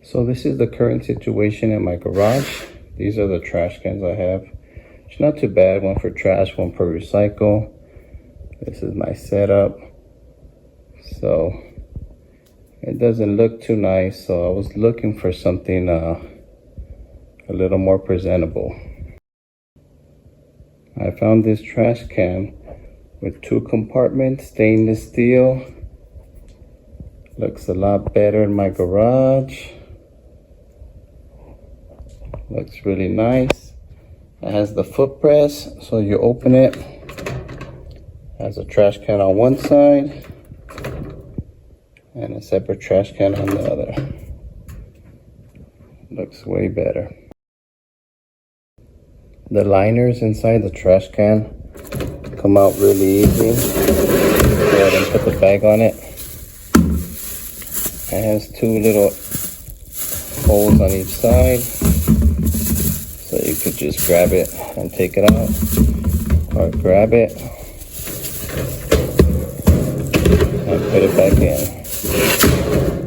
So this is the current situation in my garage. These are the trash cans I have. It's not too bad, one for trash, one for recycle. This is my setup. So it doesn't look too nice, so I was looking for something a little more presentable. I found this trash can with 2 compartments, stainless steel. Looks a lot better in my garage. Looks really nice. It has the foot press, so you open it. Has a trash can on one side and a separate trash can on the other. Looks way better. The liners inside the trash can come out really easy. Go ahead and put the bag on it. It has 2 little holes on each side, so you could just grab it and take it out, or grab it and put it back in.